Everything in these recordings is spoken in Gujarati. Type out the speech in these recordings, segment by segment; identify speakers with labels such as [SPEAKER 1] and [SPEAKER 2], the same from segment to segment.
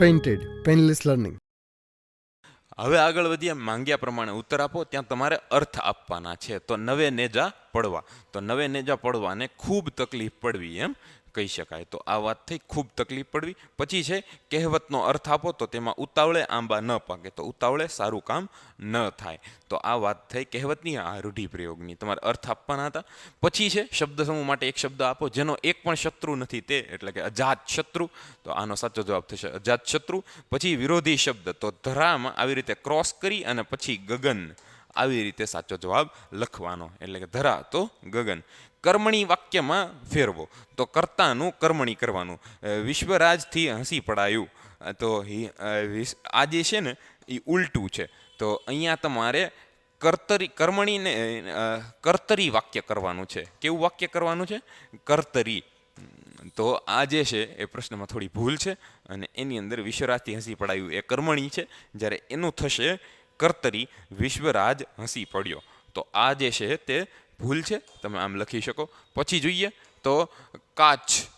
[SPEAKER 1] Painted painless learning.
[SPEAKER 2] હવે આગળ વધીએ. માંગ્યા પ્રમાણે ઉત્તર આપો, ત્યાં તમારે અર્થ આપવાના છે. તો નવે નેજા પડવા, તો નવે નેજા પડવાને ખૂબ તકલીફ પડવી એમ કહી શકાય. તો આ વાત થઈ, ખૂબ તકલીફ પડવી. પછી છે કહેવતનો અર્થ આપો, તો તેમાં ઉતાવળે આંબા ન પાકે, તો ઉતાવળે સારું કામ ન થાય. તો આ વાત થઈ કહેવતની, આ રૂઢિપ્રયોગની. તમારે અર્થ આપવાના હતા. પછી છે શબ્દ સમૂહ માટે એક શબ્દ આપો જેનો એક પણ શત્રુ નથી, તે એટલે કે અજાત શત્રુ. તો આનો સાચો જવાબ થશે અજાત શત્રુ. પછી વિરોધી શબ્દ, તો ધરામાં આવી રીતે ક્રોસ કરી અને પછી ગગન, આવી રીતે સાચો જવાબ લખવાનો, એટલે કે ધરા તો ગગન. કર્મણી વાક્યમાં ફેરવો, તો કર્તાનું કર્મણી કરવાનું. વિશ્વરાજથી હસી પડાયું, તો આ જે છે ને એ ઉલટું છે. તો અહીંયા તમારે કર્મણીને કર્તરી વાક્ય કરવાનું છે. કેવું વાક્ય કરવાનું છે? કર્તરી. તો આ જે છે એ પ્રશ્નમાં થોડી ભૂલ છે, અને એની અંદર વિશ્વરાજથી હસી પડાયું એ કર્મણી છે, જ્યારે એનું થશે કર્તરી, વિશ્વરાજ હસી પડ્યો. તો આ જે છે તે ભૂલ છે, તમે આમ લખી શકો. પછી જોઈએ તો કાચ,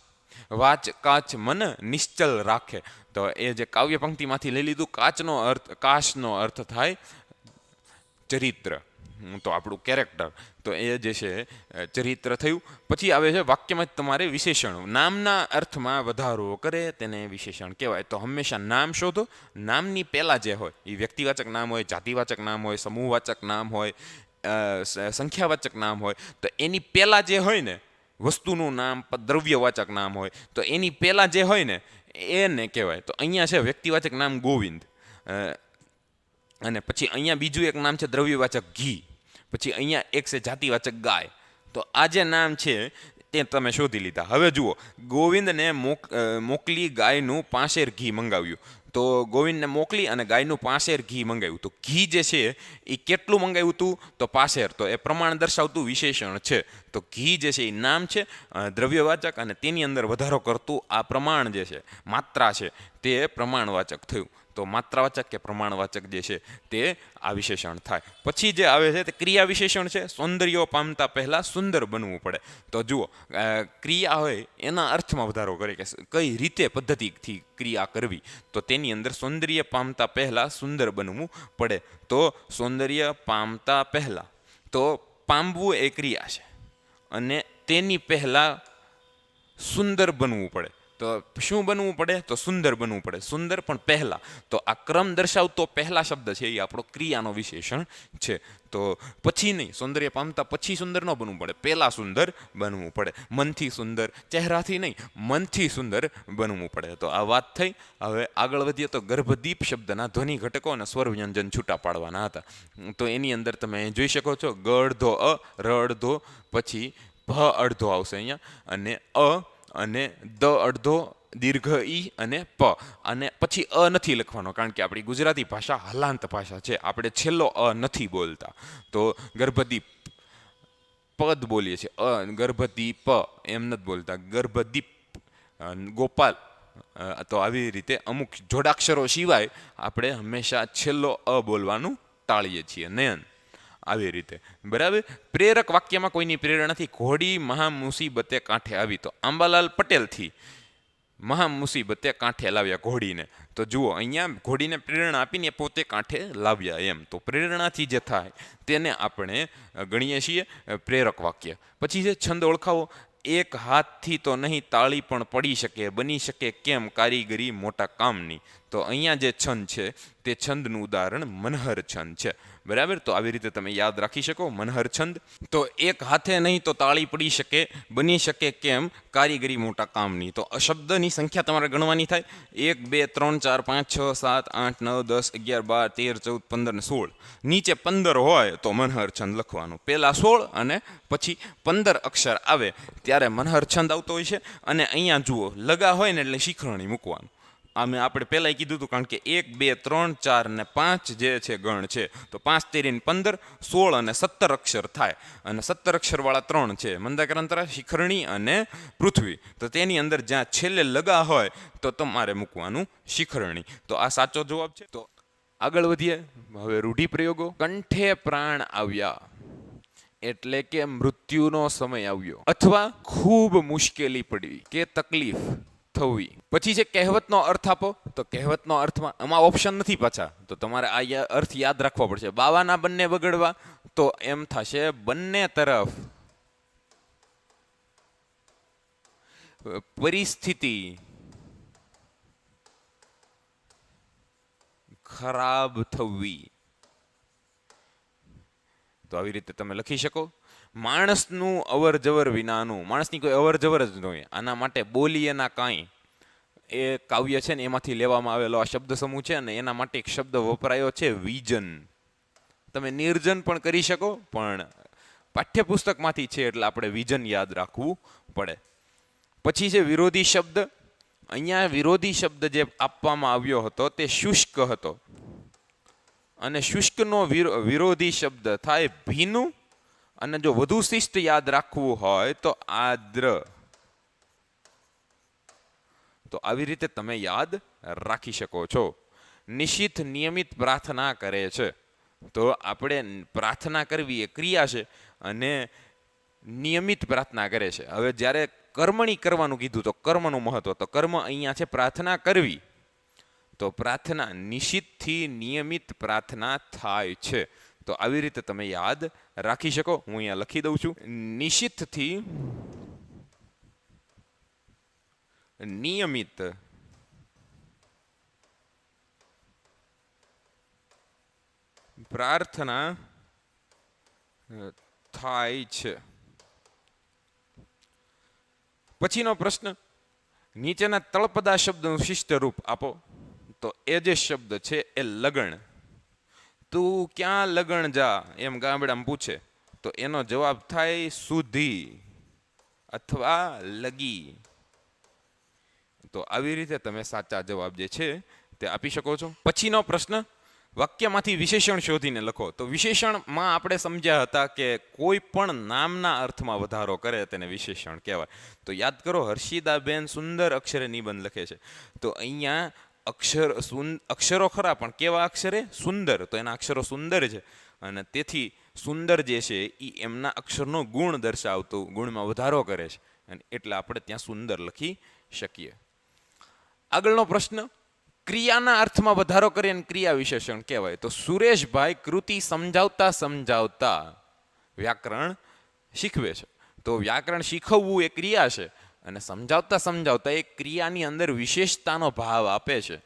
[SPEAKER 2] વાચ કાચ મન નિશ્ચલ રાખે. તો એ જે કાવ્ય પંક્તિમાંથી લઈ લીધું. કાચનો અર્થ, કાચનો અર્થ થાય ચરિત્ર, તો આપણું કેરેક્ટર. તો એ જે છે ચરિત્ર થયું. પછી આવે છે વાક્યમાં તમારે વિશેષણ, નામના અર્થમાં વધારો કરે તેને વિશેષણ કહેવાય. તો હંમેશા નામ શોધો. નામની પહેલાં જે હોય એ વ્યક્તિવાચક નામ હોય, જાતિવાચક નામ હોય, સમૂહવાચક નામ હોય, સંખ્યાવાચક નામ હોય. તો એની પહેલાં જે હોય ને વસ્તુનું નામ, દ્રવ્યવાચક નામ હોય, તો એની પહેલાં જે હોય ને એને કહેવાય. તો અહીંયા છે વ્યક્તિવાચક નામ ગોવિંદ, અને પછી અહીંયા બીજું એક નામ છે દ્રવ્યવાચક ઘી. પછી અહીંયા એક છે જાતિવાચક ગાય. તો આ જે નામ છે તે તમે શોધી લીધા. હવે જુઓ, ગોવિંદને મોકલી ગાયનું 5 શેર ઘી મંગાવ્યું. તો ગોવિંદને મોકલી અને ગાયનું 5 શેર ઘી મંગાવ્યું. તો ઘી જે છે એ કેટલું મંગાવ્યું હતું? તો 5 શેર. તો એ પ્રમાણ દર્શાવતું વિશેષણ છે. તો ઘી જે છે એ નામ છે, દ્રવ્યવાચક, અને તેની અંદર વધારો કરતું આ પ્રમાણ જે છે, માત્રા છે, તે પ્રમાણવાચક થયું. તો માત્રાવાચક કે પ્રમાણવાચક જે છે તે આ વિશેષણ થાય. પછી જે આવે છે તે ક્રિયા વિશેષણ છે. સૌંદર્ય પામતા પહેલાં સુંદર બનવું પડે. તો જુઓ, ક્રિયા હોય એના અર્થમાં વધારો કરે કે કઈ રીતે પદ્ધતિથી ક્રિયા કરવી. તો તેની અંદર સૌંદર્ય પામતા પહેલાં સુંદર બનવું પડે. તો સૌંદર્ય પામતા પહેલાં, તો પામવું એ ક્રિયા છે, અને તેની પહેલાં સુંદર બનવું પડે. તો શું બનવું પડે? તો સુંદર બનવું પડે. સુંદર પણ પહેલાં. તો આ ક્રમ દર્શાવતો પહેલા શબ્દ છે એ આપણો ક્રિયાનો વિશેષણ છે. તો પછી નહીં, સૌંદર્ય પામતા પછી સુંદર ન બનવું પડે, પહેલાં સુંદર બનવું પડે. મનથી સુંદર, ચહેરાથી નહીં, મનથી સુંદર બનવું પડે. તો આ વાત થઈ. હવે આગળ વધીએ તો ગર્ભદીપ શબ્દના ધ્વનિ ઘટકો અને સ્વર વ્યંજન છૂટા પાડવાના હતા. તો એની અંદર તમે જોઈ શકો છો, ગ અડધો અ, ર અડધો, પછી ભ અડધો આવશે અહીંયા, અને અને દ અડધો, દીર્ઘ ઈ અને પ. અને પછી અ નથી લખવાનો, કારણ કે આપણી ગુજરાતી ભાષા હલાંત ભાષા છે, આપણે છેલ્લો અ નથી બોલતા. તો ગર્ભદીપ પદ બોલીએ છીએ, ગર્ભદીપ એમ નથી બોલતા, ગર્ભદીપ. ગોપાલ. તો આવી રીતે અમુક જોડાક્ષરો સિવાય આપણે હંમેશા છેલ્લો અ બોલવાનું ટાળીએ છીએ. નયન, આવી રીતે. બરાબર. પ્રેરક વાક્યમાં કોઈની પ્રેરણાથી ઘોડી મહા મુસીબતે કાંઠે આવી. તો આંબાલાલ પટેલથી મહા મુસીબતે કાંઠે લાવ્યા ઘોડીને. તો જુઓ, અહીંયા ઘોડીને પ્રેરણા આપીને પોતે કાંઠે લાવ્યા એમ. તો પ્રેરણાથી જે થાય તેને આપણે ગણીએ છીએ પ્રેરક વાક્ય. પછી છે છંદ ઓળખાવો. એક હાથથી તો નહીં તાળી પણ પડી શકે, બની શકે કેમ કારીગરી મોટા કામની. તો અહીંયા જે છંદ છે તે છંદનું ઉદાહરણ મનહર છંદ છે. બરાબર. તો આવી રીતે તમે યાદ રાખી શકો મનહર છંદ. તો એક હાથે નહીં તો તાળી પડી શકે, બની શકે કેમ કારીગરી મોટા કામની. તો શબ્દની સંખ્યા તમારે ગણવાની થાય. 1 2 3 4 5 6 7 8 9 10 11 12 13 14 15 ને 16. નીચે 15 હોય તો મનહર છંદ લખવાનું. પહેલાં 16 અને પછી 15 અક્ષર આવે ત્યારે મનહર છંદ આવતો હોય છે. અને અહીંયા જુઓ, લગા હોય ને એટલે શિખરણી મૂકવાનું. આમે આપણે પહેલાં કીધું હતું, કારણ કે 1 2 3 4 ને 5 જે છે ગણ છે. તો 5 13 15 16 અને 17 અક્ષર થાય. અને 17 અક્ષરવાળા 3 છે, મંદાક્રાંતરા, શિખરણી અને પૃથ્વી. તો તેની અંદર જ્યાં છેલ્લે લગા હોય તો તમારે મૂકવાનું શિખરણી. તો આ સાચો જવાબ છે. તો આગળ વધીએ. હવે રૂઢિપ્રયોગો. કંઠે પ્રાણ આવ્યા એટલે કે મૃત્યુનો સમય આવ્યો, અથવા ખૂબ મુશ્કેલી પડી કે તકલીફ. થવી. પછી છે કહેવતનો અર્થ આપો. તો કહેવતનો અર્થમાં આમાં ઓપ્શન નથી પાછા, તો તમારે આ અર્થ યાદ રાખવો પડશે. બાવાના બંને બગડવા, તો એમ થશે બંને તરફ પરિસ્થિતિ ખરાબ થવી. તો આવી રીતે તમે લખી શકો. માણસનું અવર જવર વિનાનું, માણસની કોઈ અવર જવર જ ન હોય. આના માટે બોલી એના કાંઈ, એ કાવ્ય છે ને એમાંથી લેવામાં આવેલો આ શબ્દ સમૂહ છે, અને એના માટે એક શબ્દ વપરાયો છે વિજન. તમે નિર્જન પણ કરી શકો, પણ પાઠ્યપુસ્તકમાંથી છે એટલે આપણે વિજન યાદ રાખવું પડે. પછી છે વિરોધી શબ્દ. અહીંયા વિરોધી શબ્દ જે આપવામાં આવ્યો હતો તે શુષ્ક હતો, અને શુષ્કનો વિરોધી શબ્દ થાય ભીનું, અને જો વધુ શિસ્ત યાદ રાખવું હોય તો આદ્ર. તો આવી રીતે તમે યાદ રાખી શકો છો. નિશિત નિયમિત પ્રાર્થના કરે છે. તો આપણે પ્રાર્થના કરવી એ ક્રિયા છે, અને નિયમિત પ્રાર્થના કરે છે. હવે જ્યારે કર્મણી કરવાનું કીધું તો કર્મનું મહત્વ, તો કર્મ અહીંયા છે પ્રાર્થના કરવી. તો પ્રાર્થના નિશિતથી નિયમિત પ્રાર્થના થાય છે. તો આવી રીતે તમે યાદ રાખી શકો. હું અહીંયા લખી દઉં છું. નિશિતથી નિયમિત પ્રાર્થના થાય છે. પછીનો પ્રશ્ન, નીચેના તળપદા શબ્દનું શિષ્ટ રૂપ આપો. તો એ જે શબ્દ છે એ લગણ. તું ક્યાં લગણ જા, એમ ગામડામાં પૂછે તો એનો જવાબ થાય સુધી અથવા લગી. તો આવી રીતે તમે સાચા જવાબ જે છે તે આપી શકો છો. પછીનો પ્રશ્ન, વાક્યમાંથી વિશેષણ શોધીને લખો. તો વિશેષણમાં આપણે સમજ્યા હતા કે કોઈ પણ નામના અર્થમાં વધારો કરે તેને વિશેષણ કહેવાય. તો યાદ કરો, હર્ષિદાબેન સુંદર અક્ષરે નિબંધ લખે છે. તો અહીંયા અક્ષરો ખરા, પણ કેવા અક્ષરે? સુંદર. તો એના અક્ષરો સુંદર છે, અને તેથી સુંદર જે છે એ એમના અક્ષરનો ગુણ દર્શાવતું, ગુણમાં વધારો કરે છે, અને એટલે આપણે ત્યાં સુંદર લખી શકીએ. આગળનો પ્રશ્ન, ક્રિયાના અર્થમાં વધારો કરે અને ક્રિયા વિશેષણ કહેવાય. તો સુરેશભાઈ કૃતિ સમજાવતા સમજાવતા વ્યાકરણ શીખવે છે. તો વ્યાકરણ શીખવવું એ ક્રિયા છે, અને સમજાવતા સમજાવતા એ ક્રિયાની અંદર વિશેષતાનો ભાવ આપે છે,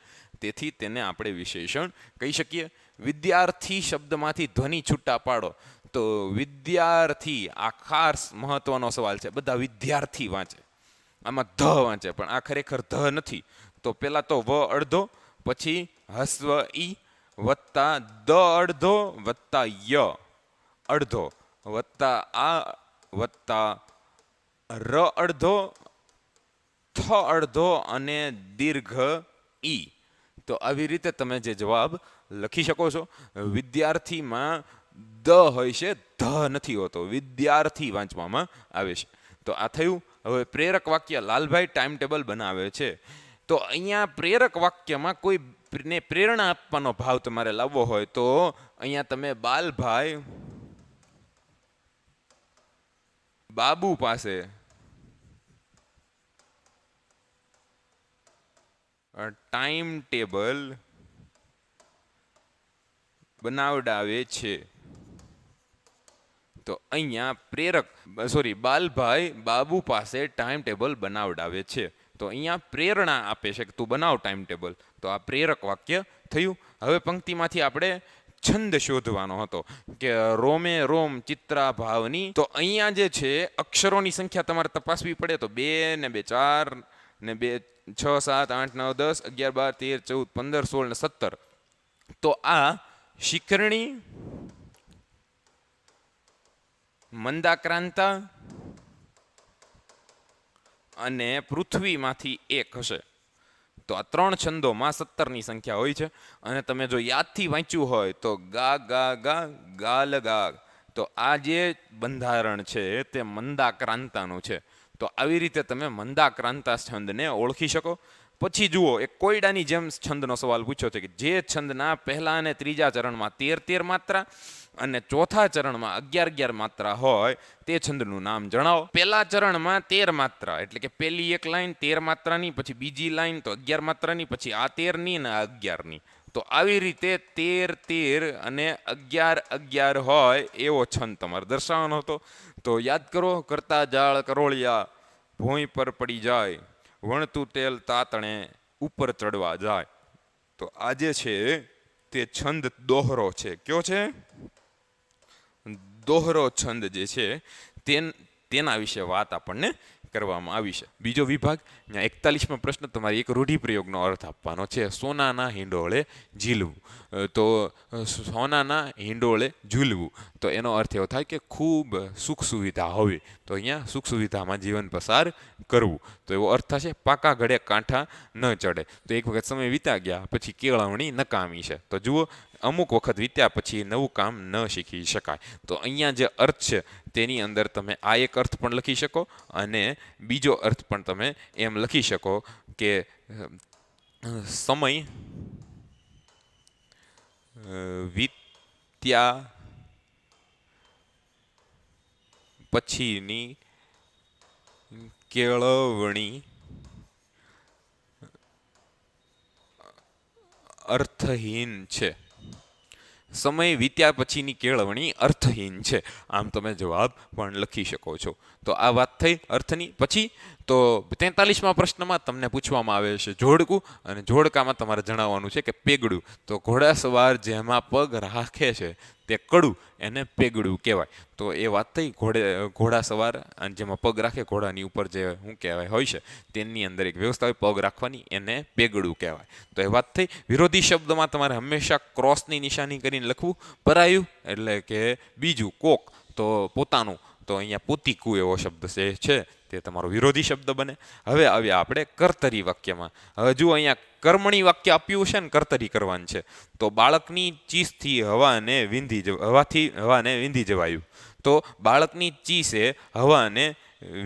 [SPEAKER 2] તેથી તેને આપણે વિશેષણ કહી શકીએ. વિદ્યાર્થી શબ્દમાંથી ધ્વનિ છૂટા પાડો. તો વિદ્યાર્થી આ ખાસ મહત્વનો સવાલ છે. બધા વિદ્યાર્થી વાંચે, આમાં ધ વાંચે, પણ આ ખરેખર ધ નથી. તો પેલા તો વ અડધો, પછી હસ્વ ઈ વત્તા દ અડધો વત્તા ય અડધો વત્તા આ વત્તા ર અડધો થ અડધો અને દીર્ઘ ઈ. તો આવી રીતે તમે જે જવાબ લખી શકો છો. વિદ્યાર્થીમાં દ હોય છે, ધ નથી હોતો, વિદ્યાર્થી વાંચવામાં આવે છે. તો આ થયું. હવે પ્રેરક વાક્ય, લાલભાઈ ટાઈમ ટેબલ બનાવે છે. તો અહીંયા પ્રેરક વાક્યમાં કોઈને પ્રેરણા આપવાનો ભાવ તમારે લાવવો હોય તો અહીંયા તમે બાલભાઈ બાબુ પાસે ટાઈમ ટેબલ બનાવડાવે છે. તો અહીંયા બાલભાઈ બાબુ પાસે ટાઈમ ટેબલ બનાવડાવે છે. તો અહીંયા પ્રેરણા આપે છે કે તું બનાવ ટાઈમ ટેબલ. તો આ પ્રેરક વાક્ય થયું. હવે પંક્તિમાંથી આપણે છંદ શોધવાનો હતો કે રોમે રોમ ચિત્રા ભાવની. તો અહીંયા જે છે અક્ષરોની સંખ્યા તમારે તપાસવી પડે. તો 2 ને 2 4 ને 2 6 7 8 9 10 11 12 13 14 15 16 ને 17. તો આ શિખરણી, મંદાક્રાંતા અને પૃથ્વીમાંથી એક હશે. તો આ 3 છંદોમાં 17ની સંખ્યા હોય છે. અને તમે જો યાદથી વાંચ્યું હોય તો ગા ગા ગા ગાલ ગા. તો આ જે બંધારણ છે તે મંદાક્રાંતાનું છે. તો આવી રીતે તમે મંદાક્રાંતા છંદને ઓળખી શકો. પછી જુઓ, એક કોયડાની જેમ છંદનો સવાલ પૂછ્યો છે કે જે છંદના પહેલા અને ત્રીજા ચરણમાં 13 માત્રા, અને ચોથા ચરણમાં 11 માત્રા હોય તે છંદનું નામ જણાવો. પહેલા ચરણમાં 13 માત્રા, એટલે કે પહેલી એક લાઈન 13 માત્રાની, પછી બીજી લાઈન તો 11 માત્રાની, પછી આ 13ની અને આ 11ની. તો આવી રીતે 13 13 અને 11 11 હોય એવો છંદ તમારે દર્શાવવાનો હતો. તો યાદ કરો, કરતા જાળ કરોળિયા ભોંય પર પડી જાય, વણતું તેલ તાતણે ઉપર ચડવા જાય. તો આજે છે તે છંદ દોહરો છે. કયો છે? દોહરો છંદ જે છે તેના વિશે વાત આપણને કરવામાં આવી છે. બીજો વિભાગ, 41મો પ્રશ્ન, તમારે એક રૂઢિપ્રયોગનો અર્થ આપવાનો છે. સોનાના હિંડોળે ઝીલવું. તો સોનાના હિંડોળે ઝૂલવું, તો એનો અર્થ એવો થાય કે ખૂબ સુખ સુવિધા હોવી. તો અહીંયા સુખ સુવિધામાં જીવન પસાર કરવું, તો એવો અર્થ થશે. પાકા ઘડે કાંઠા ન ચડે, તો એક વખત સમય વીતા ગયા પછી કેળવણી નકામી છે. તો જુઓ, અમુક વખત વીત્યા પછી નવું કામ ન શીખી શકાય. તો અહીંયા જે અર્થ છે તેની અંદર તમે આ એક અર્થ પણ લખી શકો અને બીજો અર્થ પણ તમે એમ લખી શકો કે સમય વીત્યા પછીની કેળવણી અર્થહીન છે. સમય વીત્યા પછીની કેળવણી અર્થહીન છે, આમ તમે જવાબ પણ લખી શકો છો. તો આ વાત થઈ અર્થની. પછી તો 43મા પ્રશ્નમાં તમને પૂછવામાં આવે છે જોડકું, અને જોડકામાં તમારે જણાવવાનું છે કે પેગડું. તો ઘોડાસવાર જેમાં પગ રાખે છે તે કડું, એને પેગડું કહેવાય. તો એ વાત થઈ ઘોડાસવાર અને જેમાં પગ રાખે, ઘોડાની ઉપર જે શું કહેવાય હોય છે તેની અંદર એક વ્યવસ્થા હોય પગ રાખવાની, એને પેગડું કહેવાય. તો એ વાત થઈ. વિરોધી શબ્દમાં તમારે હંમેશા ક્રોસની નિશાની કરીને લખવું. પરાયું એટલે કે બીજું, કોક તો પોતાનું, તો અહીંયા પોતીકું એવો શબ્દ છે તે તમારો વિરોધી શબ્દ બને. હવે આવ્યા આપણે કર્તરી વાક્યમાં. હવે જુઓ, અહીંયા કર્મણી વાક્ય આપ્યું છે ને કર્તરી કરવાનું છે. તો બાળકની ચીસથી હવાને વીંધી જવાયું. તો બાળકની ચીસે હવાને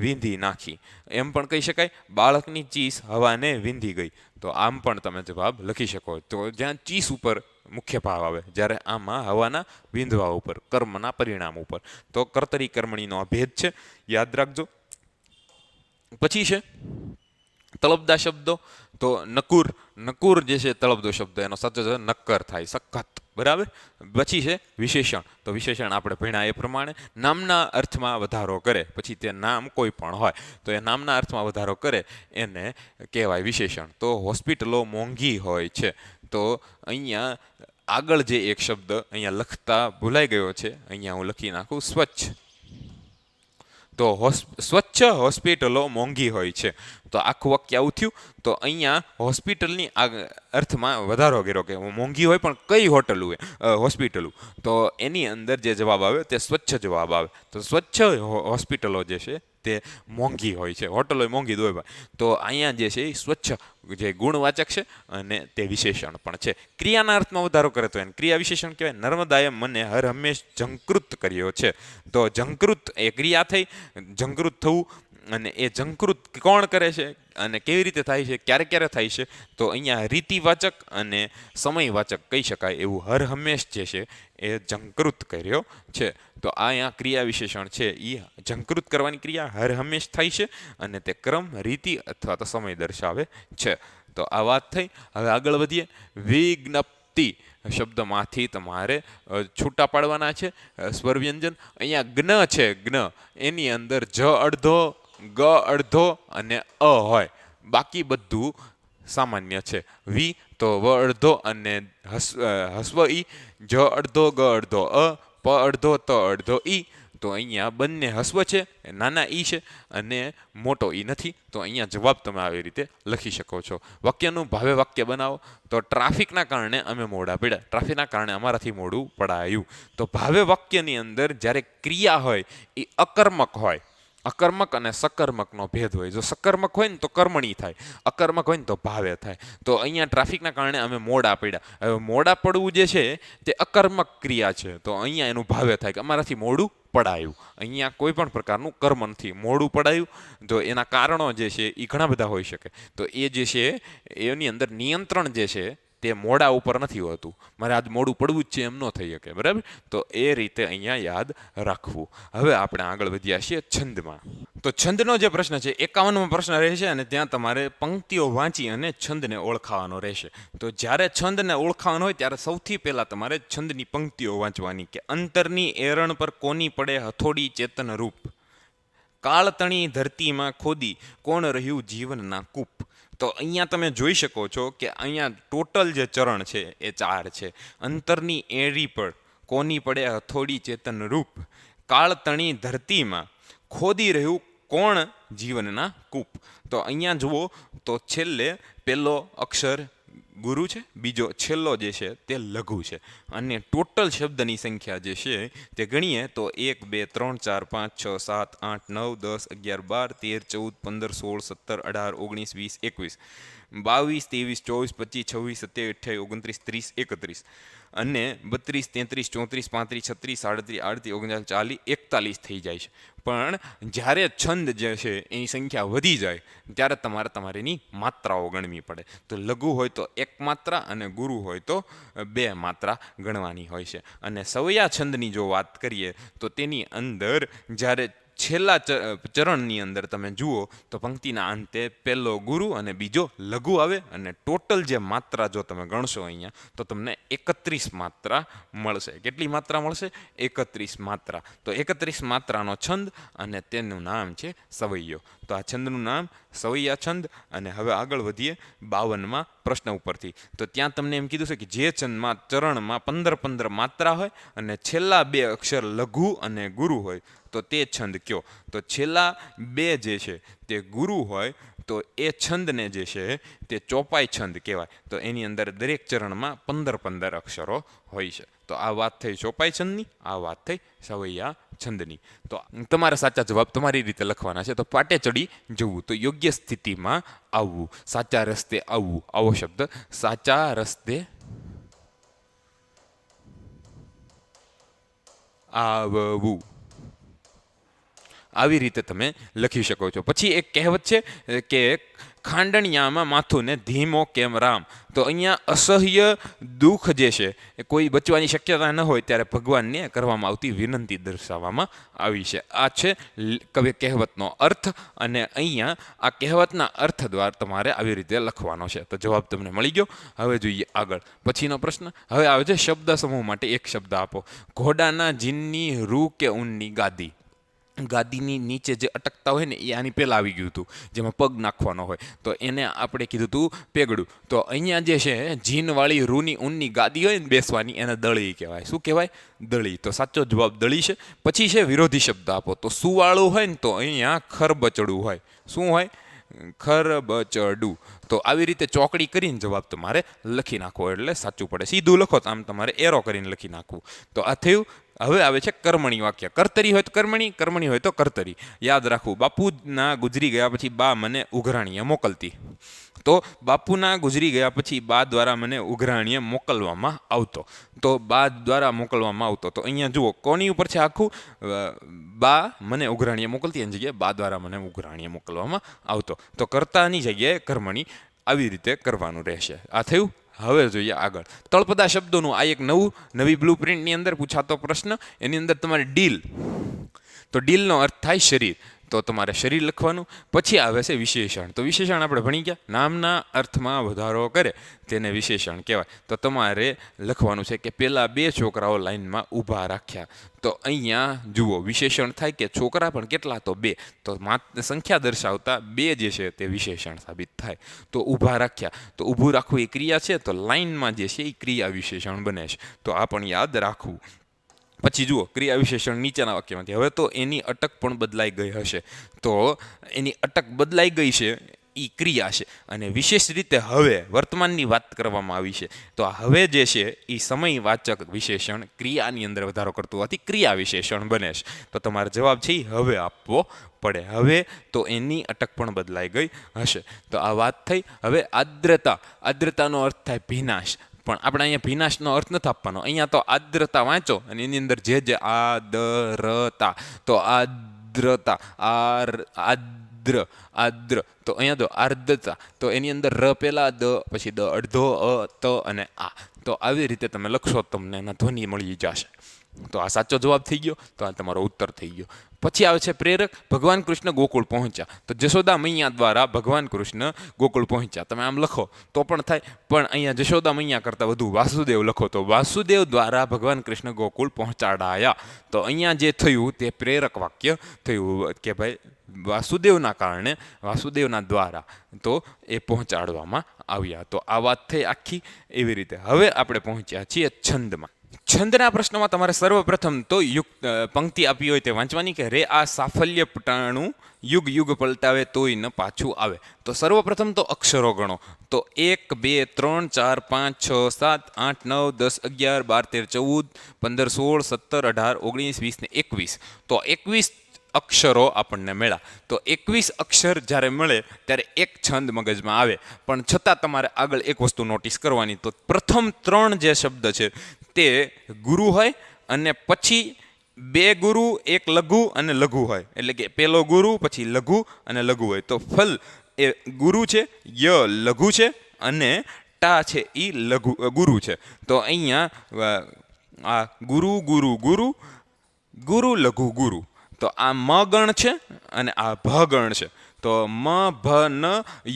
[SPEAKER 2] વીંધી નાખી, એમ પણ કહી શકાય. બાળકની ચીસ હવાને વીંધી ગઈ, તો આમ પણ તમે જવાબ લખી શકો. તો જ્યાં ચીસ ઉપર મુખ્ય ભાવ આવે, જ્યારે આમાં હવાના વિંધવા ઉપર, કર્મના પરિણામ ઉપર. તો કર્તરી કર્મણીનો આ ભેદ છે, યાદ રાખજો. પછી છે તળપદા શબ્દો. તો નકુર જે છે તળપદો શબ્દ, એનો સાચો છે નક્કર થાય, સખત, બરાબર. પછી છે વિશેષણ. તો વિશેષણ આપણે ભણ્યા એ પ્રમાણે નામના અર્થમાં વધારો કરે, પછી તે નામ કોઈ પણ હોય તો એ નામના અર્થમાં વધારો કરે એને કહેવાય વિશેષણ. તો હોસ્પિટલો મોંઘી હોય છે. તો અહીંયા આગળ જે એક શબ્દ અહીંયા લખતા ભૂલાઈ ગયો છે, અહીંયા હું લખી નાખું, સ્વચ્છ. તો સ્વચ્છ હોસ્પિટલો મોંઘી હોય છે. તો આખું વાક્ય આવું થયું. તો અહીંયા હોસ્પિટલની અર્થમાં વધારો કર્યો કે મોંઘી હોય પણ કઈ હોસ્પિટલું, તો એની અંદર જે જવાબ આવે તે સ્વચ્છ જવાબ આવે. તો સ્વચ્છ હોસ્પિટલો જે છે તે મોંઘી હોય છે. હોટલો મોંઘી જ હોય. તો અહીંયા જે છે એ સ્વચ્છ જે ગુણવાચક છે અને તે વિશેષણ પણ છે. ક્રિયાના અર્થમાં વધારો કરે તો એને ક્રિયા વિશેષણ કહેવાય. નર્મદાએ મને હર હંમેશ ઝંકૃત કર્યો છે. તો ઝંકૃત એ ક્રિયા થઈ, ઝંકૃત થવું. અને એ ઝંકૃત કોણ કરે છે અને કેવી રીતે થાય છે, ક્યારે ક્યારે થાય છે, તો અહીંયા રીતિવાચક અને સમયવાચક કહી શકાય એવું હર હંમેશ જે છે એ ઝંકૃત કર્યો છે. તો આ અહીંયા ક્રિયા વિશેષણ છે એ ઝંકૃત કરવાની ક્રિયા હર હંમેશ થાય છે અને તે ક્રમ, રીતિ અથવા તો સમય દર્શાવે છે. તો આ વાત થઈ. હવે આગળ વધીએ. વિજ્ઞપ્તિ શબ્દમાંથી તમારે છૂટા પાડવાના છે સ્વરવ્યંજન. અહીંયા જ્ઞ છે, જ્ઞ એની અંદર જ અડધો, ગ અડધો અને અ હોય, બાકી બધું સામાન્ય છે. વી તો વ અડધો અને હસ્વ ઈ, જ અડધો, ગ અડધો અ, પ અડધો, ત અડધો ઈ. તો અહીંયા બંને હસ્વ છે, નાના ઈ છે અને મોટો ઈ નથી. તો અહીંયા જવાબ તમે આવી રીતે લખી શકો છો. વાક્યનું ભાવે વાક્ય બનાવો. તો ટ્રાફિકના કારણે અમે મોડા પડ્યા, ટ્રાફિકના કારણે અમારાથી મોડું પડાયું. તો ભાવે વાક્યની અંદર જ્યારે ક્રિયા હોય એ અકર્મક હોય. અકર્મક અને સકર્મકનો ભેદ હોય. જો સકર્મક હોય ને તો કર્મણી થાય, અકર્મક હોય ને તો ભાવે થાય. તો અહીંયા ટ્રાફિકના કારણે અમે મોડા પડ્યા. હવે મોડા પડવું જે છે તે અકર્મક ક્રિયા છે. તો અહીંયા એનું ભાવે થાય કે અમારાથી મોડું પડાયું. અહીંયા કોઈ પણ પ્રકારનું કર્મ નથી, મોડું પડાયું. તો એના કારણો જે છે એ ઘણા બધા હોઈ શકે. તો એ જે છે એની અંદર નિયંત્રણ જે છે તે મોડા ઉપર નથી હોતું. મારે આજ મોડું પડવું જ છે એમ ન થઈ શકે, બરાબર? તો એ રીતે અહીંયા યાદ રાખવું. હવે આપણે આગળ વધ્યા છીએ છંદમાં. તો છંદનો જે પ્રશ્ન છે 51મો પ્રશ્ન રહેશે અને ત્યાં તમારે પંક્તિઓ વાંચી અને છંદને ઓળખાવાનો રહેશે. તો જ્યારે છંદને ઓળખાવાનો હોય ત્યારે સૌથી પહેલાં તમારે છંદની પંક્તિઓ વાંચવાની કે અંતરની એરણ પર કોની પડે હથોડી ચેતન રૂપ, કાળતણી ધરતીમાં ખોદી કોણ રહ્યું જીવનના કૂપ. તો અહીંયા તમે જોઈ શકો છો કે અહીંયા ટોટલ જે ચરણ છે એ 4 છે. અંતરની એરી પર કોની પડે હથોડી ચેતન રૂપ, કાળતણી ધરતીમાં ખોદી રહ્યું કોણ જીવનના કૂપ. તો અહીંયા જુઓ તો છેલ્લે પહેલો અક્ષર ગુરુ છે, બીજો છેલ્લો જે છે તે લઘુ છે, અને ટોટલ શબ્દની સંખ્યા જે છે તે ગણીએ તો 1 2 3 4 5 6 7 8 9 10 11 12 13 14 15 16 17 18 19 20 21 22 23 24 25 26 27 28 29 30 31 અને 32 33 34 35 36 37 38 39 40 41 થઈ જાય છે. પણ જ્યારે છંદ જે છે એની સંખ્યા વધી જાય ત્યારે તમારે તમારીની માત્રાઓ ગણવી પડે. તો લઘુ હોય તો 1 માત્રા અને ગુરુ હોય તો 2 માત્રા ગણવાની હોય છે. અને સવૈયા છંદની જો વાત કરીએ તો તેની અંદર જ્યારે છેલ્લા ચરણની અંદર તમે જુઓ તો પંક્તિના અંતે પહેલો ગુરુ અને બીજો લઘુ આવે, અને ટોટલ જે માત્રા જો તમે ગણશો અહીંયા તો તમને 31 માત્રા મળશે. કેટલી માત્રા મળશે? 31 માત્રા. તો 31 માત્રાનો છંદ અને તેનું નામ છે સવૈયો. તો આ છંદનું નામ સવૈયા છંદ. અને હવે આગળ વધીએ 52મા પ્રશ્ન ઉપરથી. તો ત્યાં તમને એમ કીધું છે કે જે છંદમાં ચરણમાં 15 માત્રા હોય અને છેલ્લા 2 અક્ષર લઘુ અને ગુરુ હોય તો તે છંદ કયો? તો છેલ્લા 2 જે છે તે ગુરુ હોય તો એ છંદને જે છે તે ચોપાઈ છંદ કહેવાય. તો એની અંદર દરેક ચરણમાં 15 અક્ષરો હોય છે. તો આ વાત થઈ ચોપાઈ છંદની, આ વાત થઈ સવૈયા છંદની. તો તમારા સાચા જવાબ તમારી રીતે લખવાના છે. તો પાટે ચડી જવું, તો યોગ્ય સ્થિતિમાં આવવું, સાચા રસ્તે આવવું, આવો શબ્દ સાચા રસ્તે આવવું, આવી રીતે તમે લખી શકો છો. પછી એક કહેવત છે કે ખાંડણિયામાં માથું ને ધીમો કેમ રામ. તો અહીંયા અસહ્ય દુઃખ જે છે એ કોઈ બચવાની શક્યતા ન હોય ત્યારે ભગવાનને કરવામાં આવતી વિનંતી દર્શાવવામાં આવી છે. આ છે કહેવતનો અર્થ, અને અહીંયા આ કહેવતના અર્થ દ્વારા તમારે આવી રીતે લખવાનો છે. તો જવાબ તમને મળી ગયો. હવે જોઈએ આગળ પછીનો પ્રશ્ન. હવે આવે છે શબ્દ સમૂહ માટે એક શબ્દ આપો. ઘોડાના જીનની રૂ કે ઊનની ગાદી. ગાદીની નીચે જે અટકતા હોય ને એ આની પહેલાં આવી ગયું હતું, જેમાં પગ નાખવાનો હોય, તો એને આપણે કીધું હતું પેગડું. તો અહીંયા જે છે જીનવાળી રૂની ઊનની ગાદી હોય ને બેસવાની, એને દળી કહેવાય. શું કહેવાય? દળી. તો સાચો જવાબ દળી છે. પછી છે વિરોધી શબ્દ આપો. તો સુવાળું હોય ને તો અહીંયા ખરબચડું હોય. શું હોય? ખરબચડું. તો આવી રીતે ચોકડી કરીને જવાબ તમારે લખી નાખવો એટલે સાચું પડે. સીધું લખો તો આમ તમારે એરો કરીને લખી નાખવું. તો આ થયું. હવે આવે છે કર્મણી વાક્ય. કર્તરી હોય તો કર્મણી, કર્મણી હોય તો કર્તરી. યાદ રાખવું. બાપુના ગુજરી ગયા પછી બા મને ઉઘરાણીએ મોકલતી. તો બાપુના ગુજરી ગયા પછી બા દ્વારા મને ઉઘરાણીએ મોકલવામાં આવતો. તો બા દ્વારા મોકલવામાં આવતો. તો અહીંયા જુઓ કોની ઉપર છે આખું? બા મને ઉઘરાણીએ મોકલતી એની જગ્યાએ બા દ્વારા મને ઉઘરાણીએ મોકલવામાં આવતો. તો કર્તાની જગ્યાએ કર્મણી. આવી રીતે કરવાનું રહેશે. આ થયું. હવે જોઈએ આગળ તળપદા શબ્દોનું આ એક નવી બ્લુ પ્રિન્ટની અંદર પૂછાતો પ્રશ્ન. એની અંદર તમારે ડીલ. તો ડીલનો અર્થ થાય શરીર. તો તમારે શરીર લખવાનું. પછી આવે છે વિશેષણ. તો વિશેષણ આપણે ભણી ગયા. નામના અર્થમાં વધારો કરે તેને વિશેષણ કહેવાય. તો તમારે લખવાનું છે કે પેલા 2 છોકરાઓ લાઈનમાં ઊભા રાખ્યા. તો અહીંયા જુઓ વિશેષણ થાય કે છોકરા પણ કેટલા? તો 2. તો સંખ્યા દર્શાવતા 2 જે છે તે વિશેષણ સાબિત થાય. તો ઊભા રાખ્યા. તો ઊભું રાખવું એ ક્રિયા છે. તો લાઈનમાં જે છે એ ક્રિયા વિશેષણ બને છે. તો આ પણ યાદ રાખવું. પછી જુઓ ક્રિયા વિશેષણ નીચેના વાક્યમાંથી. હવે તો એની અટક પણ બદલાઈ ગઈ હશે. તો એની અટક બદલાઈ ગઈ છે એ ક્રિયા છે, અને વિશેષ રીતે હવે વર્તમાનની વાત કરવામાં આવી છે. તો આ હવે જે છે એ સમયવાચક વિશેષણ ક્રિયાની અંદર વધારો કરતું હોવાથી ક્રિયા વિશેષણ બને છે. તો તમારો જવાબ છે એ હવે આપવો પડે. હવે તો એની અટક પણ બદલાઈ ગઈ હશે. તો આ વાત થઈ. હવે આર્દ્રતા. આર્દ્રતાનો અર્થ થાય ભીનાશ. પણ આપણે અહીંયા ભીનાશનો અર્થ નથી આપવાનો. અહીંયા તો આર્દ્રતા વાંચો અને એની અંદર જે આદરતા. તો આર્દ્રતા, આદ્ર. તો અહીંયા તો આર્દ્રતા, તો એની અંદર ર પહેલા, દ પછી દ અડધો, અ ત અને આ. તો આવી રીતે તમે લખશો તમને એના ધ્વનિ મળી જશે. તો આ સાચો જવાબ થઈ ગયો, તો આ તમારો ઉત્તર થઈ ગયો. પછી આવે છે પ્રેરક. ભગવાન કૃષ્ણ ગોકુળ પહોંચ્યા. તો જશોદા મૈયા દ્વારા ભગવાન કૃષ્ણ ગોકુળ પહોંચ્યા. તમે આમ લખો તો પણ થાય, પણ અહીંયા જશોદા મૈયા કરતાં વધુ વાસુદેવ લખો તો વાસુદેવ દ્વારા ભગવાન કૃષ્ણ ગોકુળ પહોંચાડાયા. તો અહીંયા જે થયું તે પ્રેરક વાક્ય થયું કે ભાઈ વાસુદેવના કારણે, વાસુદેવના દ્વારા તો એ પહોંચાડવામાં આવ્યા. તો આ વાત થઈ આખી. એવી રીતે હવે આપણે પહોંચ્યા છીએ છંદમાં. છંદના પ્રશ્નમાં તમારે સર્વપ્રથમ તો પંક્તિ આપી હોય તે વાંચવાની કે રે આ સાફલ્ય પટાણું યુગ યુગ પલટાવે તોય ન પાછું આવે. તો સર્વપ્રથમ તો અક્ષરો ગણો. તો 1 2 3 4 5 6 7 8 9 10 11 12 13 14 15 16 17 18 19 20 ને 21. તો 21 અક્ષરો આપણને મળ્યા. તો 21 અક્ષર જ્યારે મળે ત્યારે એક છંદ મગજમાં આવે. પણ છતાં તમારે આગળ એક વસ્તુ નોટિસ કરવાની. તો પ્રથમ 3 જે શબ્દ છે તે ગુરુ હોય, અને પછી 2 ગુરુ, 1 લઘુ અને લઘુ હોય. એટલે કે પેલો ગુરુ પછી લઘુ અને લઘુ હોય. તો ફલ એ ગુરુ છે, ય લઘુ છે, અને ટા છે એ લઘુ ગુરુ છે. તો અહીંયા આ ગુરુ ગુરુ ગુરુ ગુરુ લઘુ ગુરુ. તો આ મ ગણ છે અને આ ભ ગણ છે. તો મ ભ ન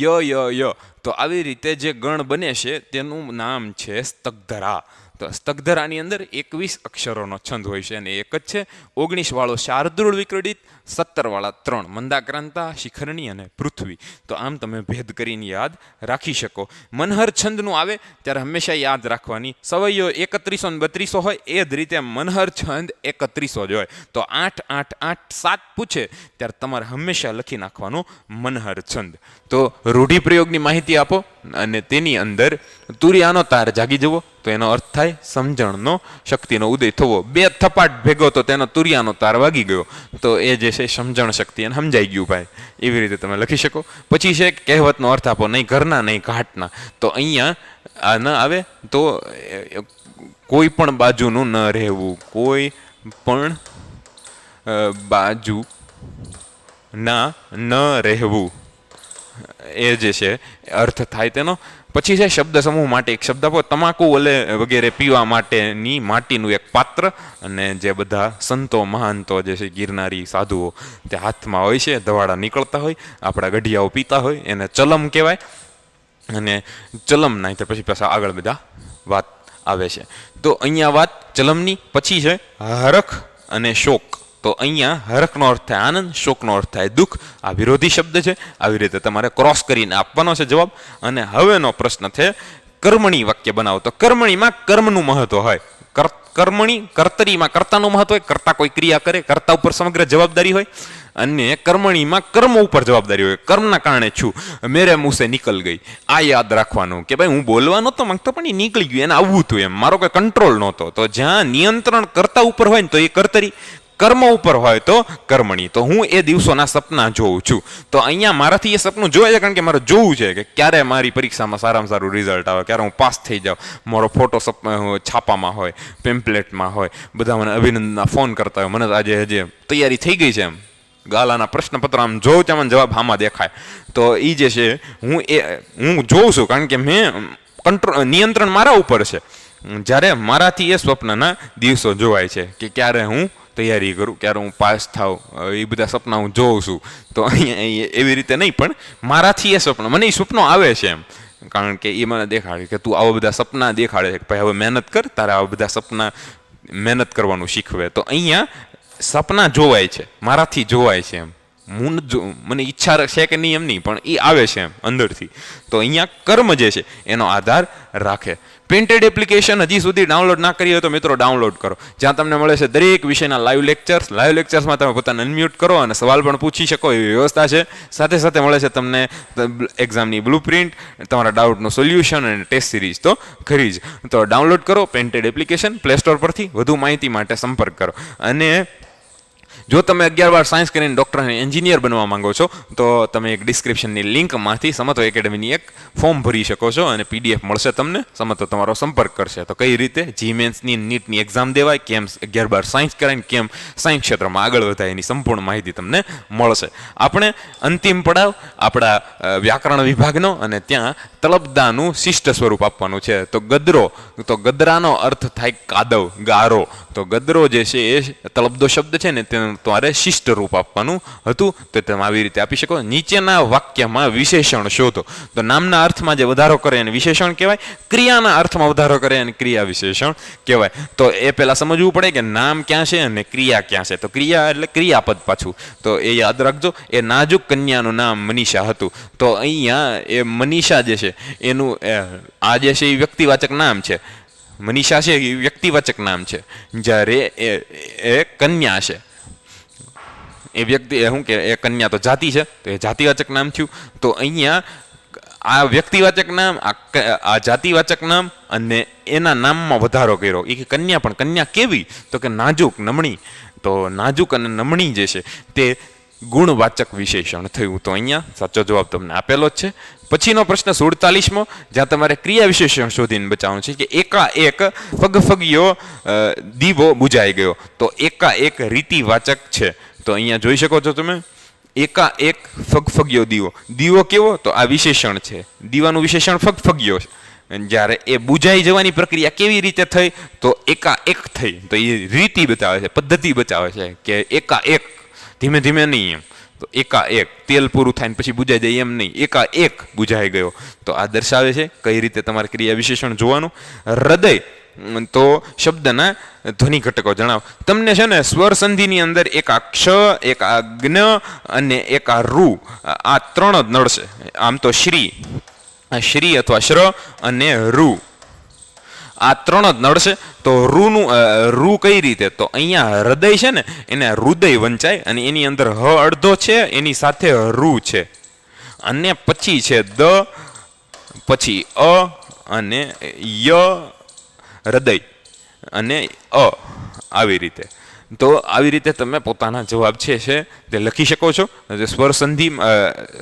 [SPEAKER 2] ય ય ય. તો આવી રીતે જે ગણ બને છે તેનું નામ છે સ્તગ્ધરા. તો સ્તગ્ધરાની અંદર 21 અક્ષરોનો છંદ હોય છે, અને એક જ છે. 19 વાળો શાર્દૂળ વિક્રડિત, 17 વાળા 3 મંદાક્રાંતા, શિખરણી અને પૃથ્વી. તો આમ તમે ભેદ કરીને યાદ રાખી શકો. મનહર છંદનું આવે ત્યારે હંમેશા યાદ રાખવાની સવૈયો 31 ને 32 હોય, એ જ રીતે મનહર છંદ 31 જ હોય. તો 8 8 8 7 પૂછે ત્યારે તમારે હંમેશા લખી નાખવાનું મનહર છંદ. તો રૂઢિપ્રયોગની માહિતી આપો, અને તેની અંદર તુરિયાનો તાર જાગી જવો તો એનો અર્થ થાય સમજણનો, શક્તિનો ઉદય થવો. 2 થપાટ ભેગો તો તેનો તુરિયાનો તાર વાગી ગયો. તો એ જે છે સમજણ શક્તિ, એને સમજાઈ ગયું ભાઈ. એવી રીતે તમે લખી શકો. પછી છે કહેવતનો અર્થ આપો, નહીં ઘરના નહીં ઘાટના. તો અહીંયા આ ન આવે તો કોઈ પણ બાજુનું ન રહેવું, કોઈ પણ બાજુ ના ન રહેવું, એ જે છે અર્થ થાય તેનો. પછી છે શબ્દ સમૂહ માટે એક શબ્દ આપો. તમાકુ વગેરે પીવા માટેની માટીનું એક પાત્ર. અને જે બધા સંતો મહાંતો જે છે ગિરનારી સાધુઓ તે હાથમાં હોય છે, ધવાડા નીકળતા હોય, આપણા ગઢિયાઓ પીતા હોય, એને ચલમ કહેવાય. અને ચલમ ના તો પછી પાછા આગળ બધા વાત આવે છે. તો અહીંયા વાત ચલમની. પછી છે હરખ અને શોક. તો અહીંયા હરખનો અર્થ થાય આનંદ, શોકનો અર્થ થાય દુઃખ. આ વિરોધી શબ્દ છે. આવી રીતે તમારે ક્રોસ કરીને આપવાનો છે જવાબ. અને હવેનો પ્રશ્ન છે કર્મણી વાક્ય બનાવો. તો કર્મણીમાં કર્મનું મહત્વ હોય. કર્મણી કર્તરીમાં કર્તાનું મહત્વ હોય, કર્તા કોઈ ક્રિયા કરે, કર્તા ઉપર સમગ્ર જવાબદારી હોય. અને કર્મણીમાં કર્મ ઉપર જવાબદારી હોય. કર્મના કારણે છું, મેરે મુંહ સે નિકલ ગઈ. આ યાદ રાખવાનું કે ભાઈ હું બોલવા નહોતો માંગતો પણ એ નીકળી ગયું, એને આવવું હતું એમ, મારો કોઈ કંટ્રોલ નહોતો. તો જ્યાં નિયંત્રણ કર્તા ઉપર હોય ને તો એ કર્તરી, કર્મ ઉપર હોય તો કર્મણી. તો હું એ દિવસોના સપના જોઉં છું. તો અહીંયા મારાથી એ સપનું જોવાય છે, કારણ કે મારે જોવું છે કે ક્યારે મારી પરીક્ષામાં સારામાં સારું રિઝલ્ટ આવે, ક્યારે હું પાસ થઈ જાઉં, મારો ફોટો છાપામાં હોય, પેમ્પલેટમાં હોય, બધા મને અભિનંદનના ફોન કરતા હોય, મને આજે હજી તૈયારી થઈ ગઈ છે એમ, ગાલાના પ્રશ્નપત્ર આમ જોઉં ત્યાં મને જવાબ આમાં દેખાય. તો એ જે છે હું જોઉં છું, કારણ કે મેં નિયંત્રણ મારા ઉપર છે. જ્યારે મારાથી એ સ્વપ્નના દિવસો જોવાય છે કે ક્યારે હું તૈયારી કરું, ક્યારે હું પાસ થાઉં, એ બધા સપના હું જોઉં છું. તો અહીંયા એવી રીતે નહીં, પણ મારાથી એ સ્વપ્ન, મને એ સ્વપ્નો આવે છે એમ, કારણ કે એ મને દેખાડે કે તું આવા બધા સપના દેખાડે છે કે ભાઈ હવે મહેનત કર, તારે આવા બધા સપના મહેનત કરવાનું શીખવે. તો અહીંયા સપના જોવાય છે, મારાથી જોવાય છે એમ. મને ઈચ્છા છે કે નહીં એમ નહીં, પણ એ આવે છે એમ અંદરથી. તો અહીંયા કર્મ જે છે એનો આધાર રાખે. પ્રિન્ટેડ એપ્લિકેશન હજી સુધી ડાઉનલોડ ના કરી હોય તો મિત્રો ડાઉનલોડ કરો. જ્યાં તમને મળે છે દરેક વિષયના લાઈવ લેક્ચર્સમાં તમે પોતાને અનમ્યુટ કરો અને સવાલ પણ પૂછી શકો એવી વ્યવસ્થા છે. સાથે સાથે મળે છે તમને એક્ઝામની બ્લુપ્રિન્ટ, તમારા ડાઉટનું સોલ્યુશન અને ટેસ્ટ સિરીઝ. તો ખરી જ. તો ડાઉનલોડ કરો પ્રિન્ટેડ એપ્લિકેશન પ્લે સ્ટોર પરથી. વધુ માહિતી માટે સંપર્ક કરો. અને જો તમે 11 સાયન્સ કરીને ડૉક્ટર અને એન્જિનિયર બનવા માંગો છો તો તમે એક ડિસ્ક્રિપ્શનની લિંકમાંથી સમત્વ એકેડમીની એક ફોર્મ ભરી શકો છો અને પીડીએફ મળશે તમને. સમત્વ તમારો સંપર્ક કરશે. તો કઈ રીતે જીમેન્સની નીટની એક્ઝામ દેવાય, કેમ 11 સાયન્સ કરાવીને કેમ સાયન્સ ક્ષેત્રમાં આગળ વધાય એની સંપૂર્ણ માહિતી તમને મળશે. આપણે અંતિમ પડાવ આપણા વ્યાકરણ વિભાગનો અને ત્યાં તળપદાનું શિષ્ટ સ્વરૂપ આપવાનું છે. તો ગદરો, તો ગદરાનો અર્થ થાય કાદવ, ગારો. તો ગદરો જે છે એ તળપદો શબ્દ છે ને તેનું તમારે શિષ્ટ રૂપ આપવાનું હતું. તો તમે આવી રીતે આપી શકો. નીચેના વાક્યમાં વિશેષણ શોધો. તો નામના અર્થમાં જે વધારો કરે એને વિશેષણ કહેવાય, ક્રિયાના અર્થમાં વધારો કરે એને ક્રિયા વિશેષણ કહેવાય. તો એ પહેલાં સમજવું પડે કે નામ ક્યાં છે અને ક્રિયા ક્યાં છે. તો ક્રિયા એટલે ક્રિયાપદ પાછું, તો એ યાદ રાખજો. એ નાજુક કન્યાનું નામ મનીષા હતું. તો અહીંયા એ મનીષા જે છે એનું આ જે છે એ વ્યક્તિવાચક નામ છે. મનીષા છે એ વ્યક્તિવાચક નામ છે, જ્યારે એ કન્યા છે એ વ્યક્તિ શું કે એ કન્યા તો જાતિ છે, તો એ જાતિવાચક નામ થયું. તો અહીંયા આ વ્યક્તિવાચક નામ, આ જાતિવાચક નામ અને એના નામમાં વધારો કર્યો. એ કન્યા, પણ કન્યા કેવી? તો કે નાજુક, નમણી. તો નાજુક અને નમણી જે છે તે ગુણવાચક વિશેષણ થયું. તો અહીંયા સાચો જવાબ તમને આપેલો જ છે. પછીનો પ્રશ્ન 47મો, જ્યાં તમારે ક્રિયા વિશેષણ શોધીને બચાવવાનું છે કે એકાએક ફગફગીયો દીવો બુજાઈ ગયો. તો એકાએક રીતિવાચક છે. તો અહીંયા જોઈ શકો છો તમે, એકાએક ફગફગીયો દીવો. દીવો કેવો? તો આ વિશેષણ છે. દીવાનું વિશેષણ ફગફગીયો છે. જ્યારે એ બુજાઈ જવાની પ્રક્રિયા કેવી રીતે થઈ? તો એકાએક થઈ. તો એ રીતિ બતાવે છે, પદ્ધતિ બતાવે છે કે એકાએક, ધીમે ધીમે નહીં એમ. તો એકાએક તેલ પૂરું થાય ને પછી બુજાઈ જાય એમ નહીં, એકાએક બુજાઈ ગયો. તો આ દર્શાવે છે કઈ રીતે તમારે ક્રિયા વિશેષણ જોવાનું. હૃદય, તો શબ્દના ધ્વનિ ઘટકો જણાવો. તમને છે ને સ્વર સંધિની અંદર એક આ ક્ષ, એક આ જ્ઞ અને એક આ રૂ, આ ત્રણ જ નડશે. આમ તો શ્રી અથવા શ્ર અને રૂ, આ ત્રણ જ નડશે. તો રૂ કઈ રીતે? તો અહીંયા હૃદય છે ને એને હૃદય વંચાય અને એની અંદર હ અડધો છે, એની સાથે રૂ છે. અને પછી છે દ, પછી અ અને ય, હૃદય અને અ, આવી રીતે. તો આવી રીતે તમે પોતાના જવાબ છે તે લખી શકો છો. સ્વર સંધિ,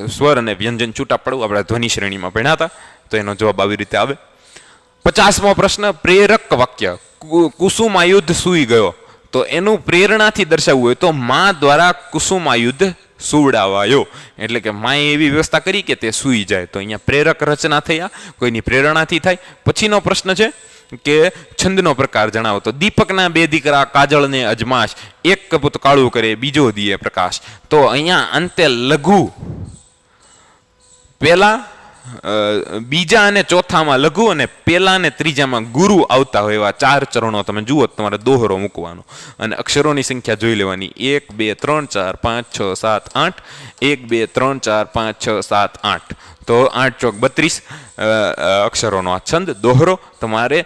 [SPEAKER 2] સ્વર અને વ્યંજન છૂટા પડવું આપણે ધ્વનિ શ્રેણીમાં ભણ્યા હતા. તો એનો જવાબ આવી રીતે આવે. 50મો પ્રશ્ન, પ્રેરક વાક્ય. કુસુમાયુદ્ધ સૂઈ ગયો. તો એનું પ્રેરણાથી દર્શાવવું હોય તો મા દ્વારા કુસુમાયુદ્ધ સુવડાવાયો. એટલે કે માએ એવી વ્યવસ્થા કરી કે તે સૂઈ જાય. તો અહીંયા પ્રેરક રચના થયા, કોઈની પ્રેરણાથી થાય. પછીનો પ્રશ્ન છે કે છંદનો પ્રકાર જણાવો. તો દીપકના બે દીકરા કાજળ ને અજમાશ, એક કપૂત કાળું કરે બીજો દીએ પ્રકાશ. તો અહીંયા અંતે લઘુ, પેલા બીજા અને ચોથામાં લઘુ અને પેલા અને ત્રીજામાં ગુરુ આવતા હોય એવા 4 ચરણો તમે જુઓ. તમારે દોહરો મૂકવાનો અને અક્ષરોની સંખ્યા જોઈ લેવાની. 1 2 3 4 5 6 7 8, 1 2 3 4 5 6 7 8. તો 8 ચોક 32 અક્ષરોનો આ છંદ દોહરો. તમારે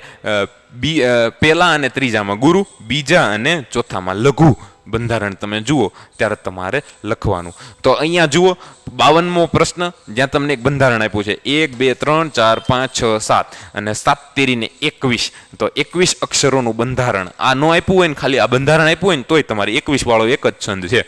[SPEAKER 2] પેલા અને ત્રીજામાં ગુરુ, બીજા અને ચોથામાં લઘુ બંધારણ તમે જુઓ ત્યારે તમારે લખવાનું. તો અહીંયા જુઓ 52મો પ્રશ્ન, જ્યાં તમને એક બંધારણ આપ્યું છે. 1 2 3 4 5 6 7 અને 7 તેરીને 21. તો 21 અક્ષરોનું બંધારણ. આ ન આપ્યું હોય ને ખાલી આ બંધારણ આપ્યું હોય ને તોય તમારે 21 વાળો એક જ છંદ છે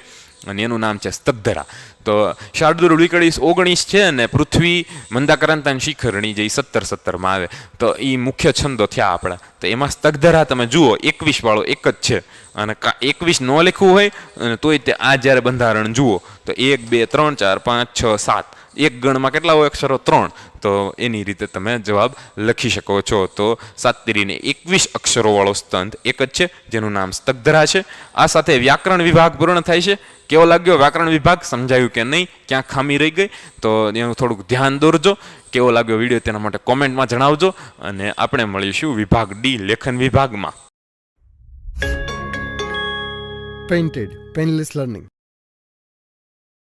[SPEAKER 2] અને એનું નામ છે સ્તગ્ધરા. તો શાર્દૂલ વિકળીસ 19 છે અને પૃથ્વી મંદાક્રાંતા શિખરણી જે 17-17માં આવે. તો એ મુખ્ય છંદો થયા આપણા. તો એમાં સ્તગ્ધરા તમે જુઓ 21 વાળો એક જ છે. અને 21 ન લખવું હોય અને તોય તે આ જ્યારે બંધારણ જુઓ તો 1 2 3 4 5 6 7, એક ગણમાં કેટલા હોય અક્ષરો? 3. તો એની રીતે તમે જવાબ લખી શકો છો. તો 7 તેરીને 21 અક્ષરો વાળો સ્તંદ એક જ છે જેનું નામ સ્તગ્ધરા છે. આ સાથે વ્યાકરણ વિભાગ પૂર્ણ થાય છે. કેવો લાગ્યો વ્યાકરણ વિભાગ? સમજાયું કે નહીં? ક્યાં ખામી રહી ગઈ? તો એનું થોડુંક ધ્યાન દોરજો. કેવો લાગ્યો વિડીયો તેના માટે કોમેન્ટમાં જણાવજો. અને આપણે મળીશું વિભાગ ડી લેખન વિભાગમાં.
[SPEAKER 1] Painted, Painless Learning.